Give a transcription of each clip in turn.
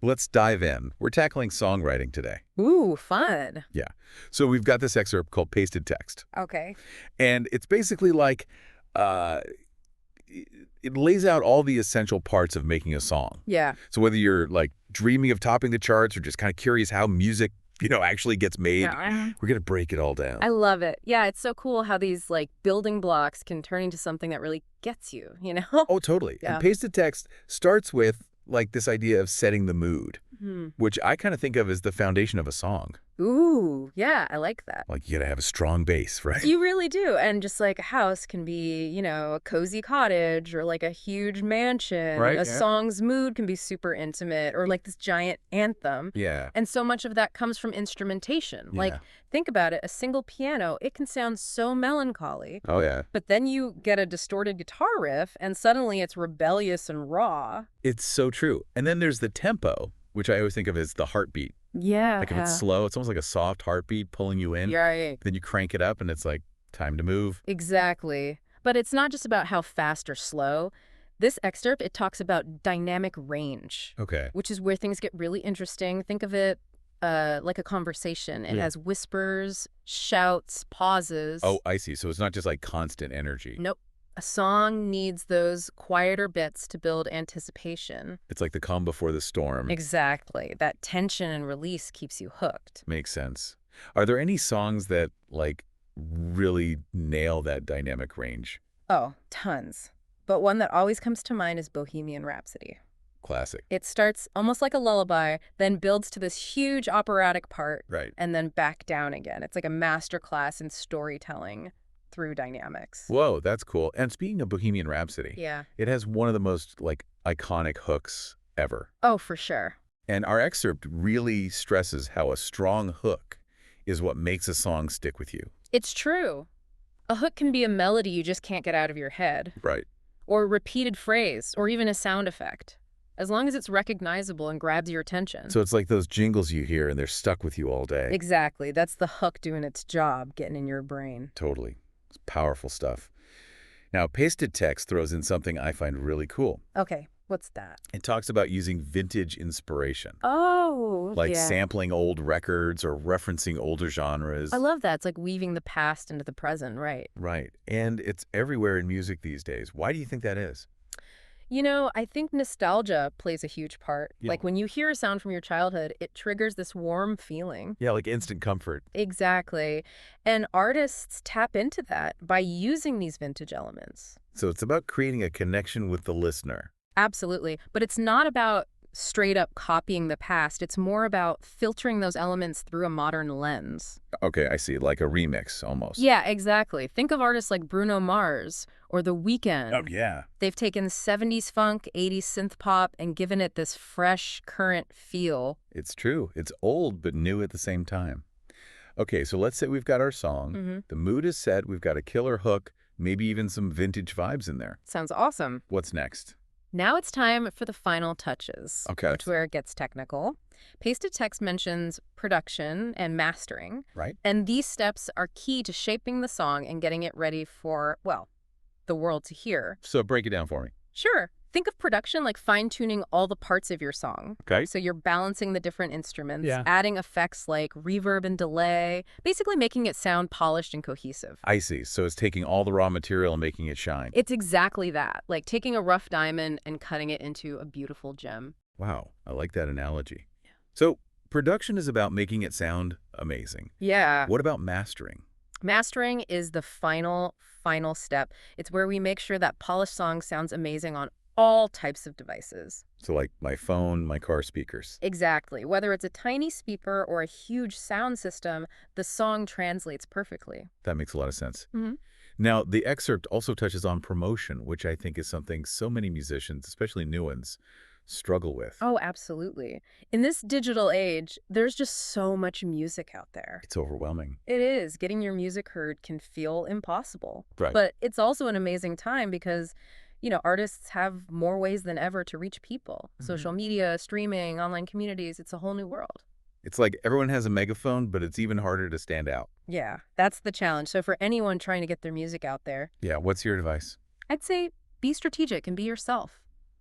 Let's dive in. We're tackling songwriting today. Ooh, fun. Yeah. So we've got this excerpt called Pasted Text. Okay. And it's basically like uh, it lays out all the essential parts of making a song. Yeah. So whether you're like dreaming of topping the charts or just kind of curious how music, actually gets made, Yeah. we're going to break it all down. I love it. Yeah, it's so cool how these like building blocks can turn into something that really gets you, you know? Oh, totally. Yeah. And Pasted Text starts with like this idea of setting the mood, Hmm. which I kind of think of as the foundation of a song. Ooh, yeah, I like that. Like you got to have a strong base, right? You really do. And just like a house can be, a cozy cottage or like a huge mansion. Right, A yeah. song's mood can be super intimate or like this giant anthem. Yeah. And so much of that comes from instrumentation. Like, Yeah. think about it. A single piano, it can sound so melancholy. Oh, yeah. But then you get a distorted guitar riff, and suddenly it's rebellious and raw. It's so true. And then there's the tempo, which I always think of as the heartbeat. Yeah. Like if it's slow, it's almost like a soft heartbeat pulling you in. Right. Then you crank it up and it's like time to move. Exactly. But it's not just about how fast or slow. This excerpt, it talks about dynamic range, Okay. which is where things get really interesting. Think of it like a conversation. It Yeah. has whispers, shouts, pauses. Oh, I see. So it's not just like constant energy. Nope. A song needs those quieter bits to build anticipation. It's like the calm before the storm. Exactly. That tension and release keeps you hooked. Makes sense. Are there any songs that like really nail that dynamic range? Oh, tons. But one that always comes to mind is Bohemian Rhapsody. Classic. It starts almost like a lullaby, then builds to this huge operatic part, Right. and then back down again. It's like a masterclass in storytelling through dynamics. Whoa, that's cool. And speaking of Bohemian Rhapsody, Yeah. it has one of the most like iconic hooks ever. Oh, for sure. And our excerpt really stresses how a strong hook is what makes a song stick with you. It's true. A hook can be a melody you just can't get out of your head, Right. or a repeated phrase, or even a sound effect, as long as it's recognizable and grabs your attention. So it's like those jingles you hear and they're stuck with you all day. Exactly. That's the hook doing its job, getting in your brain. Totally. It's powerful stuff. Now, Pasted Text throws in something I find really cool. Okay, what's that? It talks about using vintage inspiration, Oh, like yeah. sampling old records or referencing older genres. I love that. It's like weaving the past into the present, right? Right. And it's everywhere in music these days. Why do you think that is? I think nostalgia plays a huge part. Yeah. Like when you hear a sound from your childhood, it triggers this warm feeling. Yeah, like instant comfort. Exactly. And artists tap into that by using these vintage elements. So it's about creating a connection with the listener. Absolutely. But it's not about straight up copying the past. It's more about filtering those elements through a modern lens. Okay, I see. Like a remix almost. Yeah, exactly. Think of artists like Bruno Mars or The Weeknd. Oh, yeah. They've taken 70s funk, 80s synth pop, and given it this fresh, current feel. It's true. It's old but new at the same time. Okay, so let's say we've got our song. Mm-hmm. The mood is set. We've got a killer hook, maybe even some vintage vibes in there. Sounds awesome. What's next? Now it's time for the final touches, Okay. which is where it gets technical. Pasted Text mentions production and mastering, Right? and these steps are key to shaping the song and getting it ready for, well, the world to hear. So break it down for me. Sure. Think of production like fine-tuning all the parts of your song. Okay. So you're balancing the different instruments, Yeah. adding effects like reverb and delay, basically making it sound polished and cohesive. I see. So it's taking all the raw material and making it shine. It's exactly that, like taking a rough diamond and cutting it into a beautiful gem. Wow, I like that analogy. So production is about making it sound amazing. Yeah. What about mastering? Mastering is the final step. It's where we make sure that polished song sounds amazing on all types of devices. So like my phone, my car speakers. Exactly. Whether it's a tiny speaker or a huge sound system, the song translates perfectly. That makes a lot of sense. Mm-hmm. Now, the excerpt also touches on promotion, which I think is something so many musicians, especially new ones, struggle with. Oh, absolutely. In this digital age, there's just so much music out there. It's overwhelming. It is. Getting your music heard can feel impossible. Right. But it's also an amazing time because, artists have more ways than ever to reach people. Mhm. Social media, streaming, online communities, it's a whole new world. It's like everyone has a megaphone, but it's even harder to stand out. Yeah, that's the challenge. So for anyone trying to get their music out there, Yeah, what's your advice? I'd say be strategic and be yourself.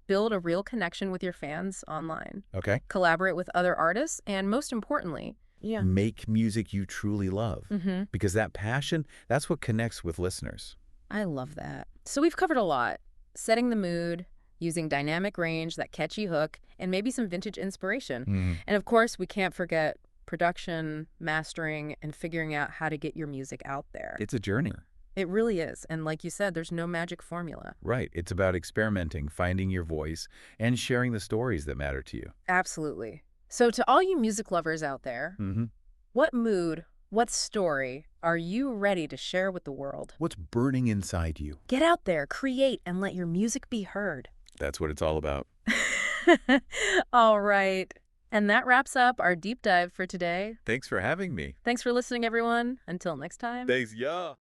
build a real connection with your fans online, Okay. collaborate with other artists, and most importantly, yeah. Make music you truly love. Mm-hmm. Because that passion, that's what connects with listeners. I love that. So we've covered a lot. Setting the mood, using dynamic range, that catchy hook, and maybe some vintage inspiration. Mhm. And of course, we can't forget production, mastering, and figuring out how to get your music out there. It's a journey. It really is. And like you said, there's no magic formula. Right. It's about experimenting, finding your voice, and sharing the stories that matter to you. Absolutely. So to all you music lovers out there, Mm-hmm. what mood, what story are you ready to share with the world? What's burning inside you? Get out there, create, and let your music be heard. That's what it's all about. All right. And that wraps up our deep dive for today. Thanks for having me. Thanks for listening, everyone. Until next time. Thanks, yeah.